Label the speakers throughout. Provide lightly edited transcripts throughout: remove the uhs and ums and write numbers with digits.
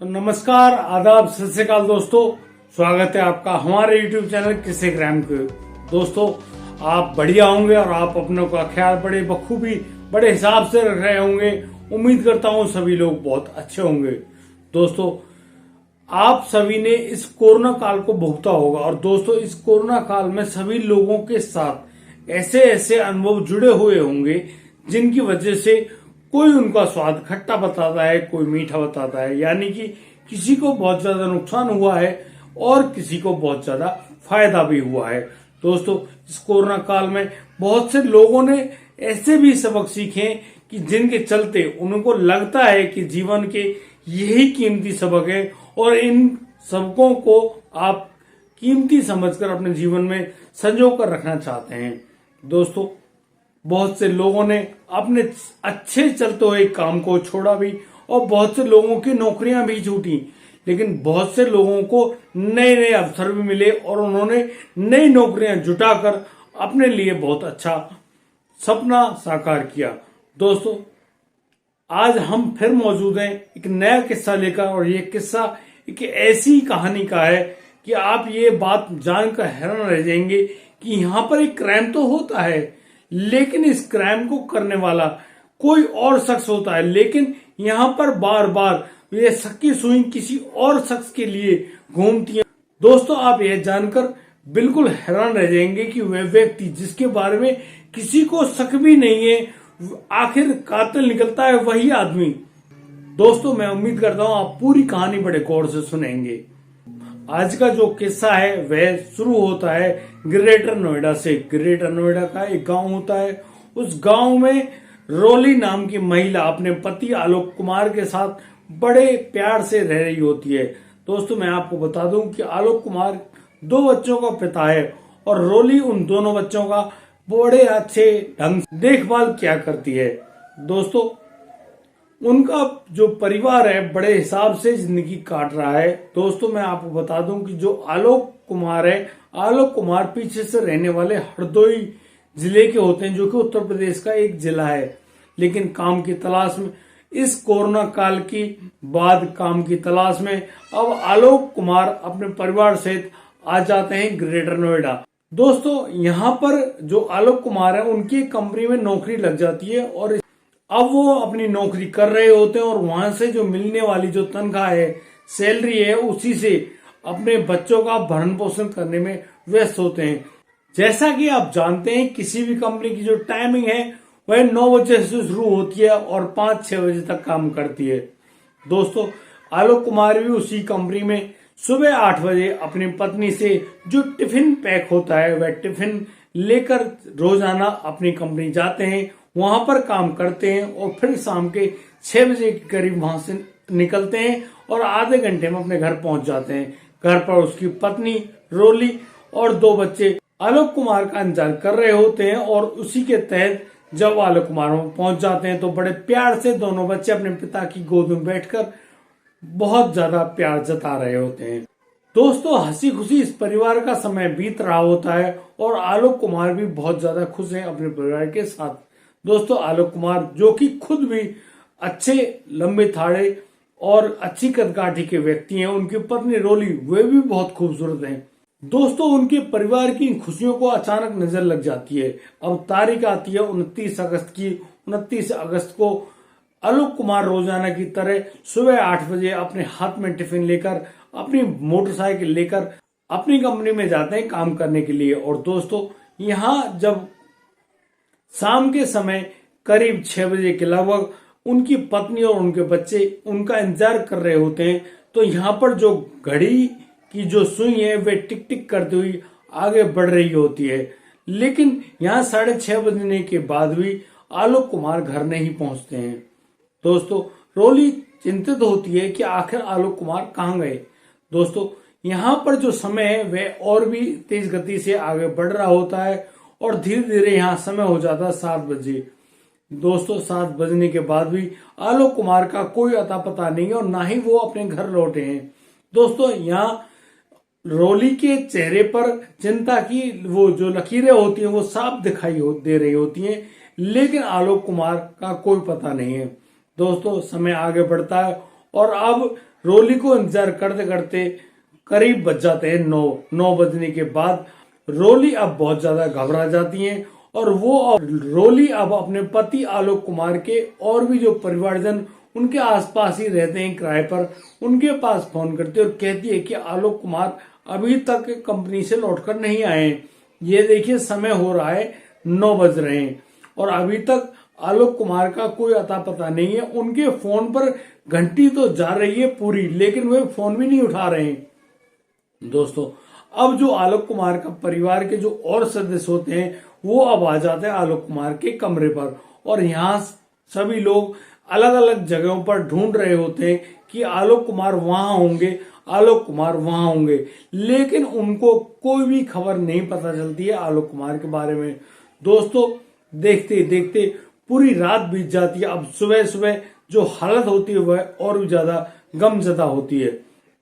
Speaker 1: तो नमस्कार, आदाब, सत श्री अकाल दोस्तों। स्वागत है आपका हमारे YouTube चैनल किस्से क्राइम के। दोस्तों, आप बढ़िया होंगे और आप अपनों का ख्याल बड़े बखूबी बड़े हिसाब से रख रहे होंगे। उम्मीद करता हूं सभी लोग बहुत अच्छे होंगे। दोस्तों, आप सभी ने इस कोरोना काल को भुगता होगा और दोस्तों इस कोरोना काल में सभी लोगों के साथ ऐसे ऐसे अनुभव जुड़े हुए होंगे जिनकी वजह से कोई उनका स्वाद खट्टा बताता है, कोई मीठा बताता है। यानी कि किसी को बहुत ज्यादा नुकसान हुआ है और किसी को बहुत ज्यादा फायदा भी हुआ है। दोस्तों, इस कोरोना काल में बहुत से लोगों ने ऐसे भी सबक सीखे कि जिनके चलते उनको लगता है कि जीवन के यही कीमती सबक है और इन सबकों को आप कीमती समझकर अपने जीवन में संजो कर रखना चाहते हैं। दोस्तों, बहुत से लोगों ने अपने अच्छे चलते हुए काम को छोड़ा भी और बहुत से लोगों की नौकरियां भी छूटी, लेकिन बहुत से लोगों को नए नए अवसर भी मिले और उन्होंने नई नौकरियां जुटाकर अपने लिए बहुत अच्छा सपना साकार किया। दोस्तों, आज हम फिर मौजूद हैं एक नया किस्सा लेकर और ये किस्सा एक ऐसी कहानी का है कि आप ये बात जानकर हैरान रह जाएंगे कि यहाँ पर एक क्राइम तो होता है, लेकिन इस क्राइम को करने वाला कोई और शख्स होता है, लेकिन यहाँ पर बार बार ये शक सुई किसी और शख्स के लिए घूमती है। दोस्तों, आप यह जानकर बिल्कुल हैरान रह जाएंगे कि वह व्यक्ति जिसके बारे में किसी को शक भी नहीं है, आखिर कातिल निकलता है वही आदमी। दोस्तों, मैं उम्मीद करता हूं आप पूरी कहानी बड़े गौर से सुनेंगे। आज का जो किस्सा है वह शुरू होता है ग्रेटर नोएडा से। ग्रेटर नोएडा का एक गांव होता है। उस गांव में रोली नाम की महिला अपने पति आलोक कुमार के साथ बड़े प्यार से रह रही होती है। दोस्तों, मैं आपको बता दूं कि आलोक कुमार 2 बच्चों का पिता है और रोली उन दोनों बच्चों का बड़े अच्छे ढंग से देखभाल किया करती है। दोस्तों, उनका जो परिवार है बड़े हिसाब से जिंदगी काट रहा है। दोस्तों, मैं आपको बता दूं कि जो आलोक कुमार है, आलोक कुमार पीछे से रहने वाले हरदोई जिले के होते हैं, जो कि उत्तर प्रदेश का एक जिला है। लेकिन काम की तलाश में इस कोरोना काल की बाद काम की तलाश में अब आलोक कुमार अपने परिवार सहित आ जाते हैं ग्रेटर नोएडा। दोस्तों, यहाँ पर जो आलोक कुमार है उनकी कंपनी में नौकरी लग जाती है और अब वो अपनी नौकरी कर रहे होते हैं और वहां से जो मिलने वाली जो तनख्वाह है, सैलरी है, उसी से अपने बच्चों का भरण पोषण करने में व्यस्त होते हैं। जैसा कि आप जानते हैं, किसी भी कंपनी की जो टाइमिंग है वह 9 बजे से शुरू होती है और 5-6 बजे तक काम करती है। दोस्तों, आलोक कुमार भी उसी कंपनी में सुबह 8 बजे अपनी पत्नी से जो टिफिन पैक होता है वह टिफिन लेकर रोजाना अपनी कंपनी जाते हैं, वहां पर काम करते हैं और फिर शाम के 6 बजे के करीब वहां से निकलते हैं और आधे घंटे में अपने घर पहुंच जाते हैं। घर पर उसकी पत्नी रोली और 2 बच्चे आलोक कुमार का इंतजार कर रहे होते हैं और उसी के तहत जब आलोक कुमार पहुंच जाते हैं तो बड़े प्यार से दोनों बच्चे अपने पिता की गोद में बैठकर बहुत ज्यादा प्यार जता रहे होते हैं। दोस्तों, हंसी खुशी इस परिवार का समय बीत रहा होता है और आलोक कुमार भी बहुत ज्यादा खुश हैं अपने परिवार के साथ। दोस्तों, आलोक कुमार जो कि खुद भी अच्छे लंबे थाड़े और अच्छी कदकाठी के व्यक्ति हैं, उनकी पत्नी रोली वे भी बहुत खूबसूरत हैं। दोस्तों, उनके परिवार की खुशियों को अचानक नजर लग जाती है। अब तारीख आती है 29 अगस्त की। 29 अगस्त को आलोक कुमार रोजाना की तरह सुबह 8 बजे अपने हाथ में टिफिन लेकर अपनी मोटरसाइकिल लेकर अपनी कंपनी में जाते हैं काम करने के लिए। और दोस्तों, यहाँ जब शाम के समय करीब 6 बजे के लगभग उनकी पत्नी और उनके बच्चे उनका इंतजार कर रहे होते हैं, तो यहाँ पर जो घड़ी की जो सुई है वे टिक टिक करती हुई आगे बढ़ रही होती है। लेकिन यहाँ 6:30 बजने के बाद भी आलोक कुमार घर नहीं पहुंचते हैं। दोस्तों, रोली चिंतित होती है कि आखिर आलोक कुमार कहाँ गए। दोस्तों, यहाँ पर जो समय है वह और भी तेज गति से आगे बढ़ रहा होता है और धीरे धीरे यहाँ समय हो जाता है 7 बजे। दोस्तों, 7 बजने के बाद भी आलोक कुमार का कोई अता पता नहीं है और ना ही वो अपने घर लौटे हैं। दोस्तों, यहाँ रोली के चेहरे पर चिंता की वो जो लकीरें होती हैं वो साफ दिखाई दे रही होती हैं, लेकिन आलोक कुमार का कोई पता नहीं है। दोस्तों, समय आगे बढ़ता है और अब रोली को इंतजार करते करते करीब बज जाते हैं 9 बजने के बाद रोली अब बहुत ज्यादा घबरा जाती हैं और रोली अब अपने पति आलोक कुमार के और भी जो परिवारजन उनके आसपास ही रहते हैं किराए पर, उनके पास फोन करती है और कहती है कि आलोक कुमार अभी तक कंपनी से लौटकर नहीं आए। ये देखिए समय हो रहा है 9 बज रहे हैं और अभी तक आलोक कुमार का कोई अता पता नहीं है। उनके फोन पर घंटी तो जा रही है पूरी, लेकिन वे फोन भी नहीं उठा रहे हैं। दोस्तों अब जो आलोक कुमार का परिवार के जो और सदस्य होते हैं वो अब आ जाते हैं आलोक कुमार के कमरे पर और यहाँ सभी लोग अलग अलग जगहों पर ढूंढ रहे होते हैं कि आलोक कुमार वहां होंगे, आलोक कुमार वहां होंगे, लेकिन उनको कोई भी खबर नहीं पता चलती है आलोक कुमार के बारे में। दोस्तों देखते देखते पूरी रात बीत जाती है। अब सुबह सुबह जो हालत होती है वह और भी ज्यादा गमजदा होती है।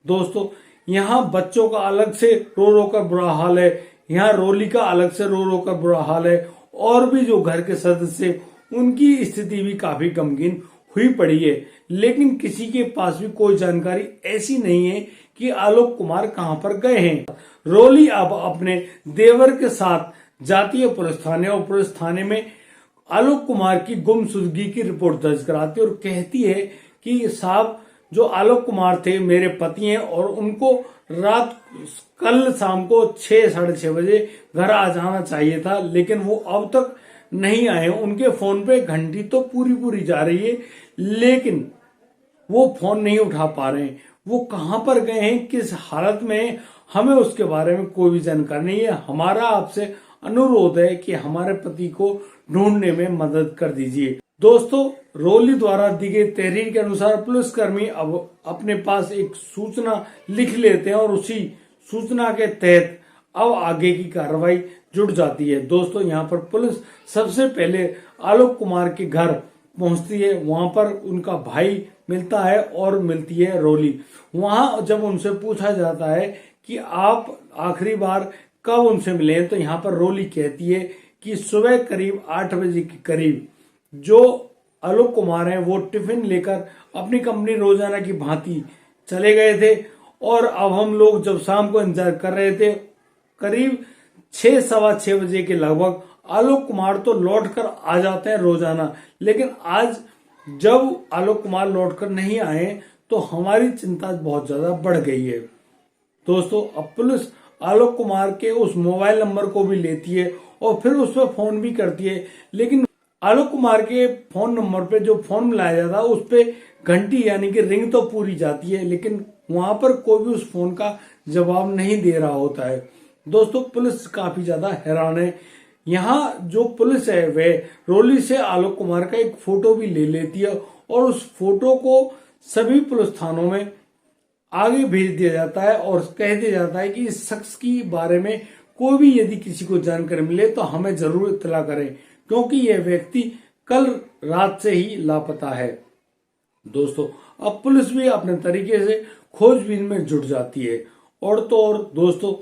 Speaker 1: दोस्तों यहाँ बच्चों का अलग से रो रो कर बुरा हाल है, यहाँ रोली का अलग से रो रो कर बुरा हाल है और भी जो घर के सदस्य उनकी स्थिति भी काफी गमगीन हुई पड़ी है, लेकिन किसी के पास भी कोई जानकारी ऐसी नहीं है कि आलोक कुमार कहां पर गए हैं। रोली अब अपने देवर के साथ जाती है पुलिस थाने और पुलिस थाने में आलोक कुमार की गुमशुदगी की रिपोर्ट दर्ज कराती है और कहती है कि साहब जो आलोक कुमार थे मेरे पति हैं और उनको रात कल शाम को 6-6:30 बजे घर आ जाना चाहिए था, लेकिन वो अब तक नहीं आए। उनके फोन पे घंटी तो पूरी जा रही है, लेकिन वो फोन नहीं उठा पा रहे हैं। वो कहां पर गए हैं, किस हालत में, हमें उसके बारे में कोई भी जानकारी नहीं है। हमारा आपसे अनुरोध है कि हमारे पति को ढूंढने में मदद कर दीजिए। दोस्तों रोली द्वारा दी गई तहरीर के अनुसार पुलिसकर्मी अब अपने पास एक सूचना लिख लेते हैं और उसी सूचना के तहत अब आगे की कार्रवाई जुट जाती है। दोस्तों यहाँ पर पुलिस सबसे पहले आलोक कुमार के घर पहुंचती है, वहां पर उनका भाई मिलता है और मिलती है रोली। वहां जब उनसे पूछा जाता है कि आप आखिरी बार कब उनसे मिले, तो यहाँ पर रोली कहती है कि सुबह करीब 8 बजे के करीब जो आलोक कुमार हैं वो टिफिन लेकर अपनी कंपनी रोजाना की भांति चले गए थे और अब हम लोग जब शाम को इंतजार कर रहे थे करीब 6-6:15 बजे के लगभग आलोक कुमार तो लौटकर आ जाते हैं रोजाना, लेकिन आज जब आलोक कुमार लौटकर नहीं आए तो हमारी चिंता बहुत ज्यादा बढ़ गई है। दोस्तों अब पुलिस आलोक कुमार के उस मोबाइल नंबर को भी लेती है और फिर उस पर फोन भी करती है, लेकिन आलोक कुमार के फोन नंबर पे जो फोन मिलाया जाता है उस पे घंटी यानी कि रिंग तो पूरी जाती है, लेकिन वहां पर कोई भी उस फोन का जवाब नहीं दे रहा होता है। दोस्तों पुलिस काफी ज्यादा हैरान है। यहाँ जो पुलिस है वह रोली से आलोक कुमार का एक फोटो भी ले लेती है और उस फोटो को सभी पुलिस थानों में आगे भेज दिया जाता है और कह दिया जाता है कि इस शख्स की बारे में कोई भी यदि किसी को जानकारी मिले तो हमें जरूर इत्तला करें, क्योंकि यह व्यक्ति कल रात से ही लापता है। दोस्तों अब पुलिस भी अपने तरीके से खोजबीन में जुट जाती है और तो और दोस्तों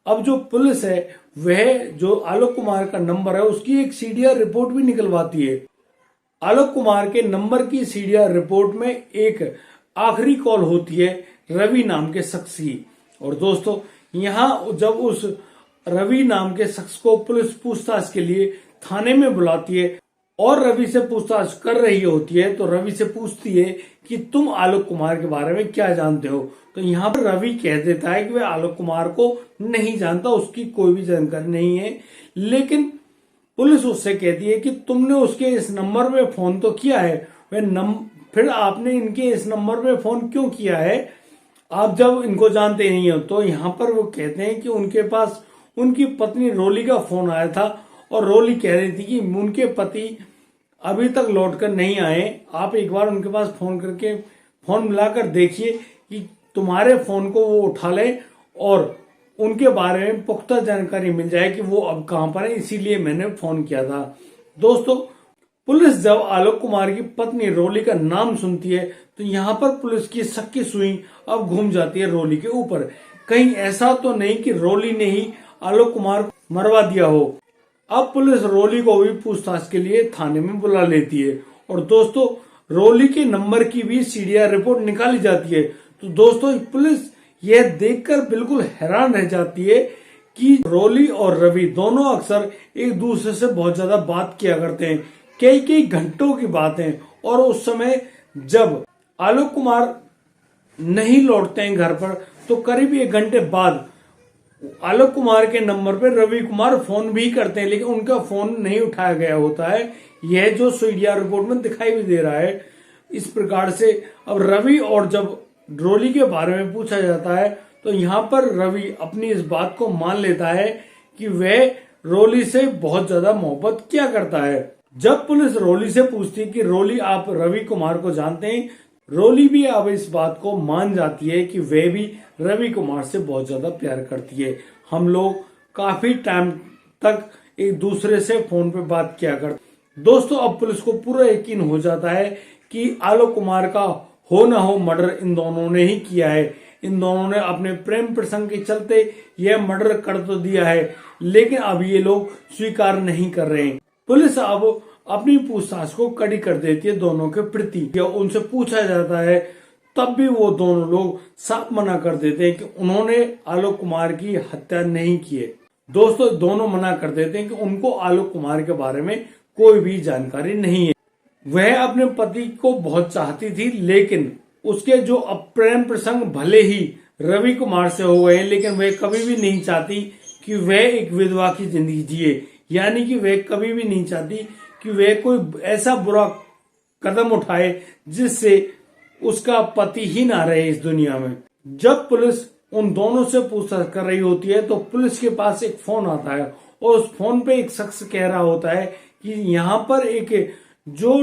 Speaker 1: अब जो पुलिस है वह जो आलोक कुमार का नंबर है उसकी एक सीडीआर रिपोर्ट भी निकलवाती है। आलोक कुमार के नंबर की सीडीआर रिपोर्ट में एक आखिरी कॉल होती है रवि नाम के शख्स की। और दोस्तों यहाँ जब उस रवि नाम के शख्स को पुलिस पूछताछ के लिए थाने में बुलाती है और रवि से पूछताछ कर रही होती है तो रवि से पूछती है कि तुम आलोक कुमार के बारे में क्या जानते हो। तो यहाँ पर रवि कह देता है कि वह आलोक कुमार को नहीं जानता, उसकी कोई भी जानकारी नहीं है, लेकिन पुलिस उससे कहती है कि तुमने उसके इस नंबर पे फोन तो किया है, फिर आपने इनके इस नंबर पे फोन क्यों किया है, आप जब इनको जानते नहीं हो। तो यहाँ पर वो कहते हैं कि उनके पास उनकी पत्नी रोली का फोन आया था और रोली कह रही थी कि उनके पति अभी तक लौटकर नहीं आए, आप एक बार उनके पास फोन करके फोन मिलाकर देखिए कि तुम्हारे फोन को वो उठा ले और उनके बारे में पुख्ता जानकारी मिल जाए कि वो अब कहां पर है, इसीलिए मैंने फोन किया था। दोस्तों पुलिस जब आलोक कुमार की पत्नी रोली का नाम सुनती है तो यहाँ पर पुलिस की शक की सुई अब घूम जाती है रोली के ऊपर। कहीं ऐसा तो नहीं कि रोली ने ही आलोक कुमार को मरवा दिया हो। अब पुलिस रोली को भी पूछताछ के लिए थाने में बुला लेती है और दोस्तों रोली के नंबर की भी सीडीआर रिपोर्ट निकाली जाती है। तो दोस्तों पुलिस यह देखकर बिल्कुल हैरान रह जाती है कि रोली और रवि दोनों अक्सर एक दूसरे से बहुत ज्यादा बात किया करते हैं, कई कई घंटों की बातें। और उस समय जब आलोक कुमार नहीं लौटते हैं घर पर तो करीब 1 घंटे बाद आलोक कुमार के नंबर पर रवि कुमार फोन भी करते हैं, लेकिन उनका फोन नहीं उठाया गया होता है। यह जो सीडीआर रिपोर्ट में दिखाई भी दे रहा है। इस प्रकार से अब रवि और जब रोली के बारे में पूछा जाता है तो यहाँ पर रवि अपनी इस बात को मान लेता है कि वह रोली से बहुत ज्यादा मोहब्बत किया करता है। जब पुलिस रोली से पूछती है कि रोली आप रवि कुमार को जानते हैं, रोली भी अब इस बात को मान जाती है कि वह भी रवि कुमार से बहुत ज्यादा प्यार करती है। हम लोग काफी टाइम तक एक दूसरे से फोन पे बात किया करते। दोस्तों अब पुलिस को पूरा यकीन हो जाता है कि आलोक कुमार का हो ना हो मर्डर इन दोनों ने ही किया है। इन दोनों ने अपने प्रेम प्रसंग के चलते यह मर्डर कर तो दिया है, लेकिन अब ये लोग स्वीकार नहीं कर रहे हैं। पुलिस अब अपनी पूछताछ को कड़ी कर देती है दोनों के प्रति। उनसे पूछा जाता है तब भी वो दोनों लोग साफ मना कर देते हैं कि उन्होंने आलोक कुमार की हत्या नहीं की है। दोस्तों दोनों मना कर देते हैं कि उनको आलोक कुमार के बारे में कोई भी जानकारी नहीं है। वह अपने पति को बहुत चाहती थी, लेकिन उसके जो प्रेम प्रसंग भले ही रवि कुमार से हो गए, लेकिन वह कभी भी नहीं चाहती कि वह एक विधवा की जिंदगी जिए। यानी कि वह कभी भी नहीं चाहती कि वह कोई ऐसा बुरा कदम उठाए जिससे उसका पति ही ना रहे इस दुनिया में। जब पुलिस उन दोनों से पूछताछ कर रही होती है तो पुलिस के पास एक फोन आता है और उस फोन पे एक शख्स कह रहा होता है कि यहाँ पर एक जो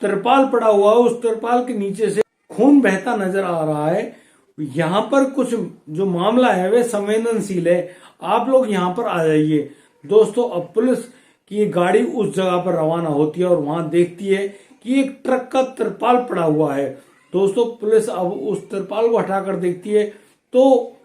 Speaker 1: तिरपाल पड़ा हुआ है उस तिरपाल के नीचे से खून बहता नजर आ रहा है। यहाँ पर कुछ जो मामला है वह संवेदनशील है, आप लोग यहाँ पर आ जाइए। दोस्तों अब पुलिस की गाड़ी उस जगह पर रवाना होती है और वहां देखती है कि एक ट्रक का तिरपाल पड़ा हुआ है। दोस्तों पुलिस अब उस तिरपाल को हटाकर देखती है तो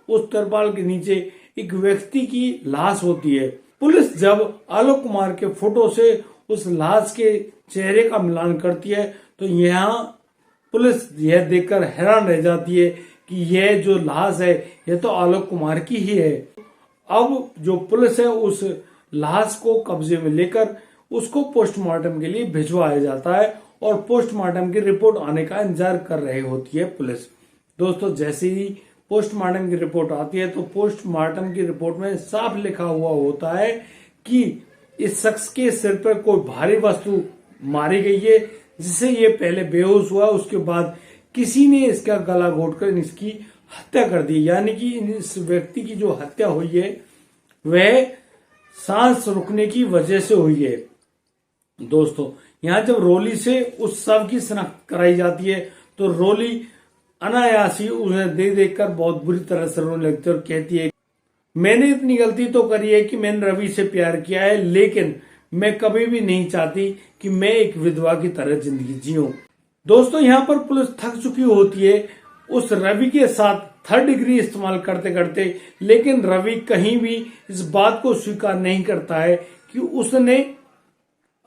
Speaker 1: उस तिरपाल के नीचे एक व्यक्ति की लाश होती है। पुलिस जब आलोक कुमार के फोटो से उस लाश के चेहरे का मिलान करती है तो यहाँ पुलिस यह देखकर हैरान रह जाती है कि यह जो लाश है यह तो आलोक कुमार की ही है। अब जो पुलिस है उस लाश को कब्जे में लेकर उसको पोस्टमार्टम के लिए भिजवाया जाता है और पोस्टमार्टम की रिपोर्ट आने का इंतजार कर रही होती है पुलिस। दोस्तों जैसे ही पोस्टमार्टम की रिपोर्ट आती है तो पोस्टमार्टम की रिपोर्ट में साफ लिखा हुआ होता है कि इस शख्स के सिर पर कोई भारी वस्तु मारी गई है जिससे ये पहले बेहोश हुआ, उसके बाद किसी ने इसका गला घोटकर इसकी हत्या कर दी। यानी कि इस व्यक्ति की जो हत्या हुई है वह सांस रुकने की वजह से हुई है। दोस्तों यहाँ जब रोली से उस शव की शिनाख्त कराई जाती है तो रोली अनायासी उन्हें देख कर बहुत बुरी तरह से रोने लगती है और कहती है मैंने इतनी गलती तो करी है कि मैंने रवि से प्यार किया है, लेकिन मैं कभी भी नहीं चाहती कि मैं एक विधवा की तरह जिंदगी जीऊं। दोस्तों यहाँ पर पुलिस थक चुकी होती है उस रवि के साथ थर्ड डिग्री इस्तेमाल करते करते, लेकिन रवि कहीं भी इस बात को स्वीकार नहीं करता है कि उसने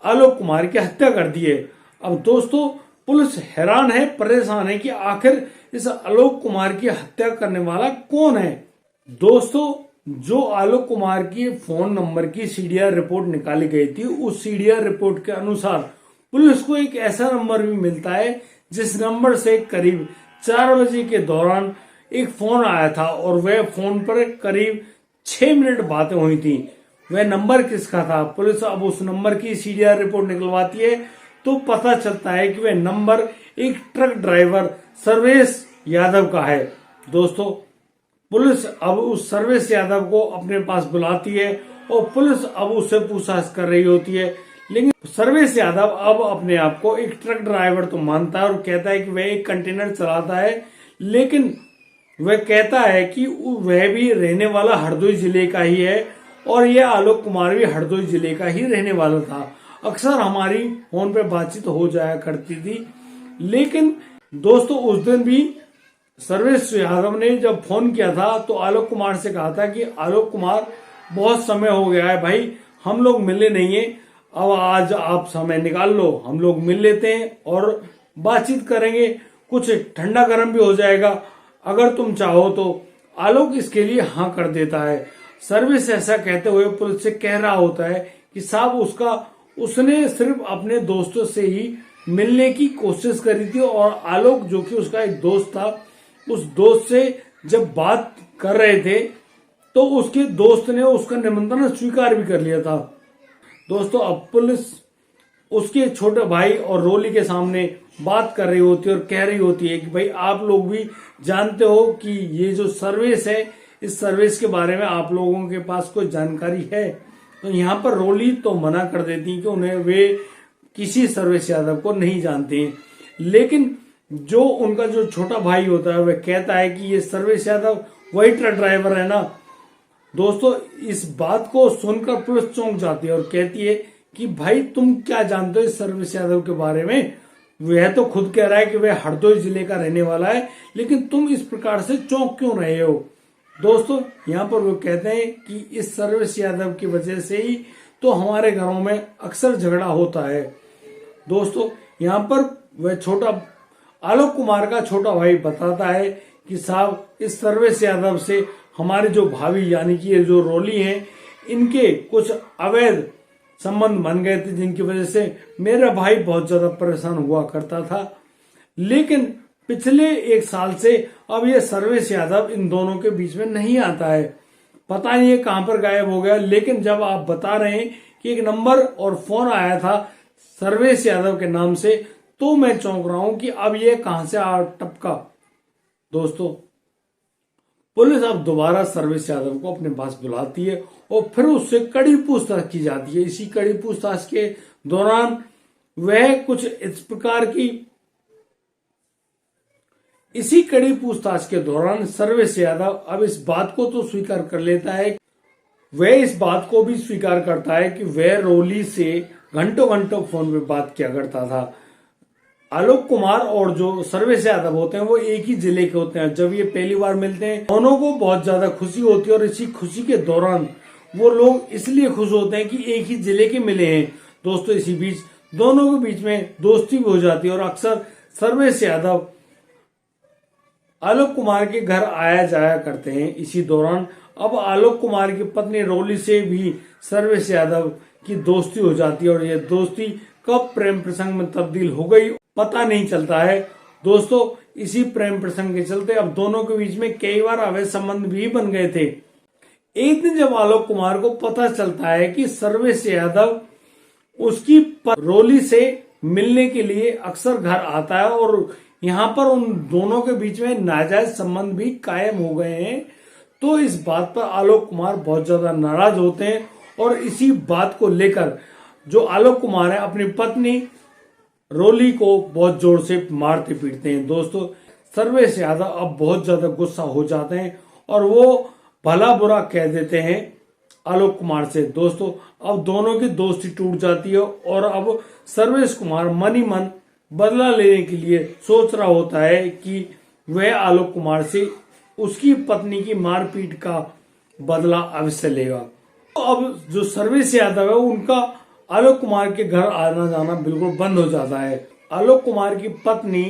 Speaker 1: आलोक कुमार की हत्या कर दी है। अब दोस्तों पुलिस हैरान है, परेशान है कि आखिर इस आलोक कुमार की हत्या करने वाला कौन है। दोस्तों जो आलोक कुमार की फोन नंबर की सीडीआर रिपोर्ट निकाली गई थी, उस सीडीआर रिपोर्ट के अनुसार पुलिस को एक ऐसा नंबर भी मिलता है जिस नंबर से करीब 4 बजे के दौरान एक फोन आया था और वह फोन पर करीब 6 मिनट बातें हुई थी। वह नंबर किसका था? पुलिस अब उस नंबर की सीडीआर रिपोर्ट निकलवाती है तो पता चलता है कि वह नंबर एक ट्रक ड्राइवर सर्वेश यादव का है। दोस्तों पुलिस अब उस सर्वेश यादव को अपने पास बुलाती है और पुलिस अब उससे पूछताछ कर रही होती है, लेकिन सर्वेश यादव अब अपने आप को एक ट्रक ड्राइवर तो मानता है और कहता है कि वह एक कंटेनर चलाता है, लेकिन वह कहता है कि वह भी रहने वाला हरदोई जिले का ही है और यह आलोक कुमार भी हरदोई जिले का ही रहने वाला था। अक्सर हमारी फोन पे बातचीत हो जाया करती थी। लेकिन दोस्तों उस दिन भी सर्वेश यादव ने जब फोन किया था तो आलोक कुमार से कहा था कि आलोक कुमार बहुत समय हो गया है भाई, हम लोग मिले नहीं है, अब आज आप समय निकाल लो, हम लोग मिल लेते हैं और बातचीत करेंगे, कुछ ठंडा गर्म भी हो जाएगा। अगर तुम चाहो तो। आलोक इसके लिए हाँ कर देता है। सर्विस ऐसा कहते हुए पुलिस से कह रहा होता है कि साहब उसने सिर्फ अपने दोस्तों से ही मिलने की कोशिश करी थी, और आलोक जो कि उसका एक दोस्त था, उस दोस्त से जब बात कर रहे थे तो उसके दोस्त ने उसका निमंत्रण स्वीकार भी कर लिया था। दोस्तों, अब पुलिस उसके छोटे भाई और रोली के सामने बात कर रही होती है और कह रही होती है कि भाई आप लोग भी जानते हो कि ये जो सर्विस है, इस सर्विस के बारे में आप लोगों के पास कोई जानकारी है। तो यहाँ पर रोली तो मना कर देती कि उन्हें वे किसी सर्विस यादव को नहीं जानते हैं, लेकिन जो उनका जो छोटा भाई होता है वह कहता है कि ये सर्विस यादव वही ट्रक ड्राइवर है ना। दोस्तों, इस बात को सुनकर पुलिस चौंक जाती है और कहती है कि भाई तुम क्या जानते हो इस सर्विस यादव के बारे में? वह तो खुद कह रहा है कि वह हरदोई जिले का रहने वाला है, लेकिन तुम इस प्रकार से चौंक क्यों रहे हो? दोस्तों, यहाँ पर वो कहते हैं कि इस सर्विस यादव की वजह से ही तो हमारे घरों में अक्सर झगड़ा होता है। दोस्तों, यहाँ पर वह छोटा आलोक कुमार का छोटा भाई बताता है कि साहब इस सर्विस यादव से हमारे जो भाभी यानी कि ये जो रोली हैं, इनके कुछ अवैध संबंध बन गए थे, जिनकी वजह से मेरा भाई बहुत ज्यादा परेशान हुआ करता था। लेकिन पिछले 1 साल से अब ये सर्विस यादव इन दोनों के बीच में नहीं आता है, पता नहीं ये कहां पर गायब हो गया। लेकिन जब आप बता रहे हैं कि एक नंबर और फोन आया था सर्विस यादव के नाम से, तो मैं चौंक रहा हूं कि अब ये कहां से आ टपका। दोस्तों, पुलिस अब दोबारा सर्विस यादव को अपने पास बुलाती है और फिर उससे कड़ी पूछताछ की जाती है। इसी कड़ी पूछताछ के दौरान वह कुछ इस प्रकार की इसी कड़ी पूछताछ के दौरान सर्विस यादव अब इस बात को तो स्वीकार कर लेता है, वह इस बात को भी स्वीकार करता है कि वह रोली से घंटों घंटों फोन पे बात किया करता था। आलोक कुमार और जो सर्विस यादव होते हैं वो एक ही जिले के होते हैं। जब ये पहली बार मिलते हैं, दोनों को बहुत ज्यादा खुशी होती है और इसी खुशी के दौरान वो लोग इसलिए खुश होते हैं कि एक ही जिले के मिले हैं। दोस्तों, इसी बीच दोनों के बीच में दोस्ती भी हो जाती है और अक्सर सर्विस यादव आलोक कुमार के घर आया जाया करते हैं। इसी दौरान अब आलोक कुमार की पत्नी रोली से भी सर्विस यादव की दोस्ती हो जाती है और यह दोस्ती कब प्रेम प्रसंग में तब्दील हो गई पता नहीं चलता है। दोस्तों, इसी प्रेम प्रसंग के चलते अब दोनों के बीच में कई बार अवैध संबंध भी बन गए थे। एक दिन जब आलोक कुमार को पता चलता है कि सर्विस यादव उसकी रोली से मिलने के लिए अक्सर घर आता है और यहाँ पर उन दोनों के बीच में नाजायज संबंध भी कायम हो गए हैं, तो इस बात पर आलोक कुमार बहुत ज्यादा नाराज होते हैं और इसी बात को लेकर जो आलोक कुमार है अपनी पत्नी रोली को बहुत जोर से मारते पीटते हैं। दोस्तों, सर्विस यादव अब बहुत ज्यादा गुस्सा हो जाते हैं और वो भला बुरा कह देते हैं आलोक कुमार से। दोस्तों, अब दोनों की दोस्ती टूट जाती है और अब सर्विस कुमार मन ही मन बदला लेने के लिए सोच रहा होता है कि वह आलोक कुमार से उसकी पत्नी की मारपीट का बदला अवश्य लेगा। तो अब जो सर्विस यादव है उनका आलोक कुमार के घर आना जाना बिल्कुल बंद हो जाता है। आलोक कुमार की पत्नी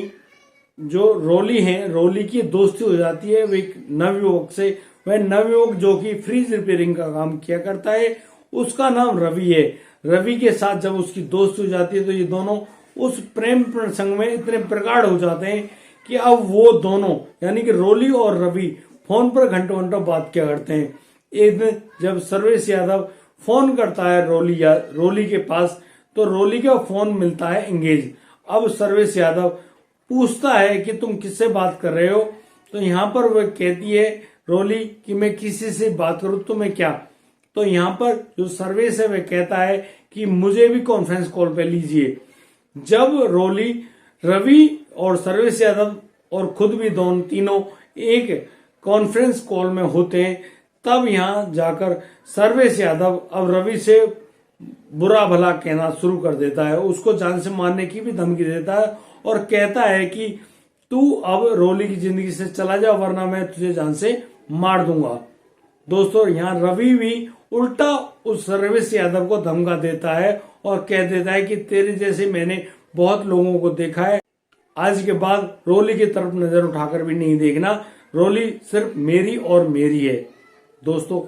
Speaker 1: जो रोली है, रोली की दोस्ती हो जाती है एक नवयुवक से। वह नवयुवक जो कि फ्रिज रिपेयरिंग का काम किया करता है, उसका नाम रवि है। रवि के साथ जब उसकी दोस्ती हो जाती है तो ये दोनों उस प्रेम प्रसंग में इतने प्रगाढ़ हो जाते हैं कि अब वो दोनों यानी कि रोली और रवि फोन पर घंटों घंटों बात किया करते हैं। एक दिन जब सर्विस यादव फोन करता है रोली के पास, तो रोली का फोन मिलता है एंगेज। अब सर्विस यादव पूछता है कि तुम किससे बात कर रहे हो, तो यहाँ पर वह कहती है रोली कि मैं किसी से बात करूं तो मैं क्या। तो यहाँ पर जो सर्विस है वह कहता है कि मुझे भी कॉन्फ्रेंस कॉल पे लीजिए। जब रोली, रवि और सर्विस यादव और खुद भी दोनों तीनों एक कॉन्फ्रेंस कॉल में होते हैं, तब यहाँ जाकर सर्विस यादव अब रवि से बुरा भला कहना शुरू कर देता है, उसको जान से मारने की भी धमकी देता है और कहता है कि तू अब रोली की जिंदगी से चला जा वरना मैं तुझे जान से मार दूंगा। दोस्तों, यहाँ रवि भी उल्टा उस सर्विस यादव को धमका देता है और कह देता है कि तेरे जैसे मैंने बहुत लोगों को देखा है, आज के बाद रोली की तरफ नजर उठाकर भी नहीं देखना। रोली सिर्फ मेरी और मेरी है। दोस्तों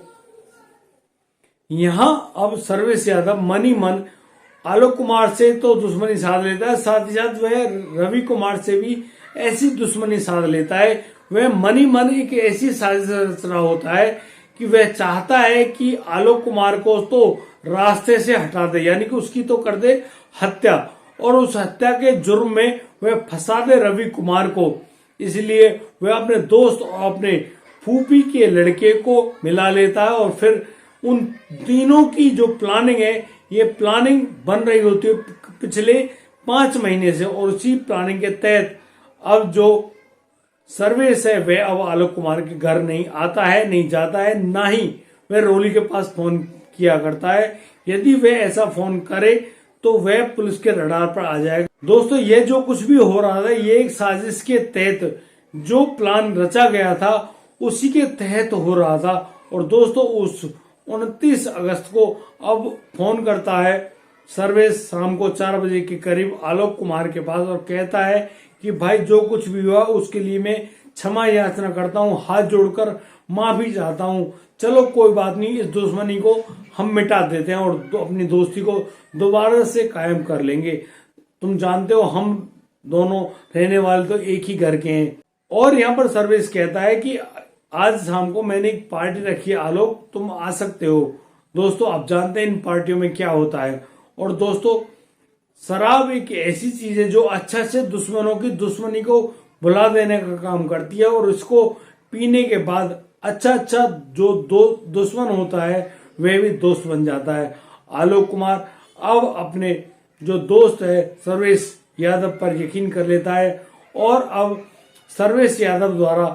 Speaker 1: यहां अब सर्वेश यादव मनी मन आलोक कुमार से तो दुश्मनी साध लेता है, साथ ही साथ वह रवि कुमार से भी ऐसी दुश्मनी साध लेता है। वह मनी मन एक ऐसी साजिश रच रहा होता है कि वह चाहता है कि आलोक कुमार को तो रास्ते से हटा दे, यानी कि उसकी तो कर दे हत्या, और उस हत्या के जुर्म में वह फंसा दे रवि कुमार को। इसलिए वह अपने दोस्त और अपने फूफी के लड़के को मिला लेता है और फिर उन तीनों की जो प्लानिंग है, ये प्लानिंग बन रही होती है पिछले 5 महीने से, और उसी प्लानिंग के तहत अब जो सर्वेश है वह अब आलोक कुमार के घर नहीं आता है, नहीं जाता है, ना ही वह रोली के पास फोन किया करता है। यदि वह ऐसा फोन करे तो वह पुलिस के रडार पर आ जाएगा। दोस्तों ये जो कुछ भी हो रहा था, ये एक साजिश के तहत जो प्लान रचा गया था उसी के तहत हो रहा था। और दोस्तों उस 29 अगस्त को अब फोन करता है सर्वेश शाम को 4 बजे के करीब आलोक कुमार के पास और कहता है कि भाई जो कुछ भी हुआ उसके लिए मैं क्षमा याचना करता हूँ, हाथ जोड़कर माफी चाहता हूँ। चलो कोई बात नहीं, इस दुश्मनी को हम मिटा देते हैं और अपनी दोस्ती को दोबारा से कायम कर लेंगे। तुम जानते हो हम दोनों रहने वाले तो एक ही घर के हैं। और यहाँ पर सर्वेश कहता है कि आज शाम को मैंने एक पार्टी रखी है आलोक, तुम आ सकते हो। दोस्तों आप जानते हैं इन पार्टियों में क्या होता है। और दोस्तों शराब एक ऐसी चीज है जो अच्छा से दुश्मनों की दुश्मनी को भुला देने का काम करती है, और इसको पीने के बाद अच्छा जो दुश्मन होता है वह भी दोस्त बन जाता है। आलोक कुमार अब अपने जो दोस्त है सर्वेश यादव पर यकीन कर लेता है और अब सर्वेश यादव द्वारा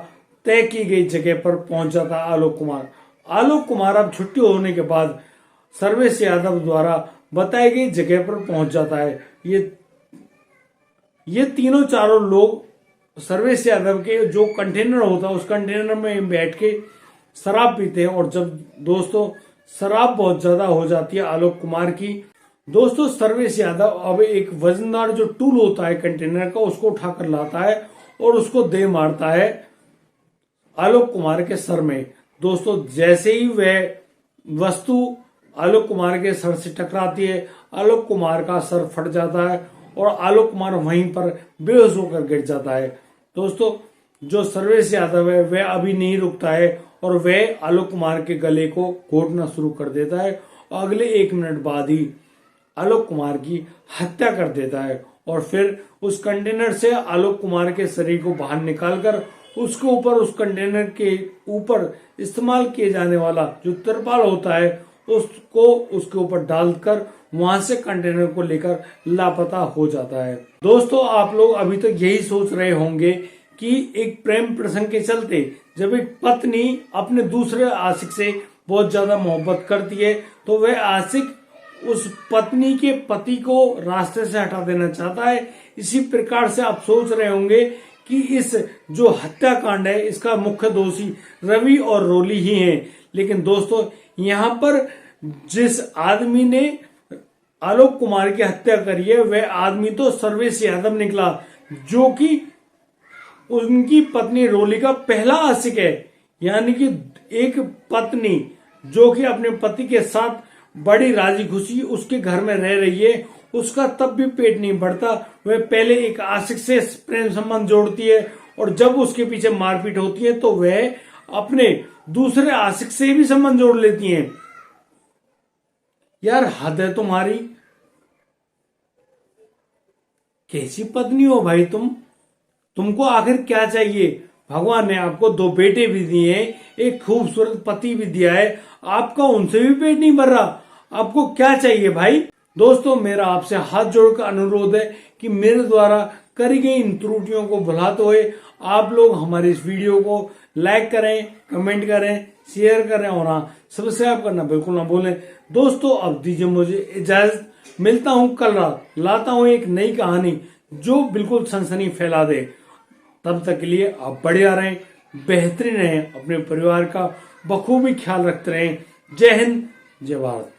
Speaker 1: तय की गई जगह पर पहुंच जाता है आलोक कुमार। आलोक कुमार अब छुट्टी होने के बाद सर्वेश यादव द्वारा बताई गई जगह पर पहुंच जाता है। ये तीनों चारों लोग सर्वेश यादव के जो कंटेनर होता है उस कंटेनर में बैठ के शराब पीते हैं। और जब दोस्तों शराब बहुत ज्यादा हो जाती है आलोक कुमार की, दोस्तों सर्वेश यादव अब एक वजनदार जो टूल होता है कंटेनर का उसको उठाकर लाता है और उसको दे मारता है आलोक कुमार के सर में। दोस्तों जैसे ही वह वस्तु आलोक कुमार के सर से टकराती है, आलोक कुमार का सर फट जाता है और आलोक कुमार वहीं पर बेहोश होकर गिर जाता है। दोस्तों जो सर्वेश यादव है वह अभी नहीं रुकता है और वह आलोक कुमार के गले को घोटना शुरू कर देता है और अगले 1 मिनट बाद ही आलोक कुमार की हत्या कर देता है। और फिर उस कंटेनर से आलोक कुमार के शरीर को बाहर निकालकर उसके ऊपर, उस कंटेनर के ऊपर इस्तेमाल किए जाने वाला जो तिरपाल होता है उसको उसके ऊपर डालकर वहां से कंटेनर को लेकर लापता हो जाता है। दोस्तों आप लोग अभी तक यही सोच रहे होंगे कि एक प्रेम प्रसंग के चलते जब एक पत्नी अपने दूसरे आशिक से बहुत ज्यादा मोहब्बत करती है तो वह आशिक उस पत्नी के पति को रास्ते से हटा देना चाहता है। इसी प्रकार से आप सोच रहे होंगे कि इस जो हत्याकांड है इसका मुख्य दोषी रवि और रोली ही हैं। लेकिन दोस्तों यहाँ पर जिस आदमी ने आलोक कुमार की हत्या करी है वह आदमी तो सर्वेश यादव निकला, जो कि उनकी पत्नी रोली का पहला आशिक है। यानी कि एक पत्नी जो कि अपने पति के साथ बड़ी राजी खुशी उसके घर में रह रही है, उसका तब भी पेट नहीं भरता। वह पहले एक आशिक से प्रेम संबंध जोड़ती है और जब उसके पीछे मारपीट होती है तो वह अपने दूसरे आशिक से भी संबंध जोड़ लेती हैं। यार हद है तुम्हारी, कैसी पत्नी हो भाई तुमको आखिर क्या चाहिए? भगवान ने आपको 2 बेटे भी दिए हैं, एक खूबसूरत पति भी दिया है, आपका उनसे भी पेट नहीं भर रहा, आपको क्या चाहिए भाई? दोस्तों मेरा आपसे हाथ जोड़कर अनुरोध है कि मेरे द्वारा करी गई इन त्रुटियों को भुलाते हुए आप लोग हमारे इस वीडियो को लाइक करें, कमेंट करें, शेयर करें और हाँ सब्सक्राइब करना बिल्कुल ना भूलें। दोस्तों अब दीजिए मुझे इजाजत, मिलता हूं कल रात, लाता हूं एक नई कहानी जो बिल्कुल सनसनी फैला दे। तब तक के लिए आप बढ़िया रहें, बेहतरीन रहें, अपने परिवार का बखूबी ख्याल रखते रहें। जय हिंद, जय भारत।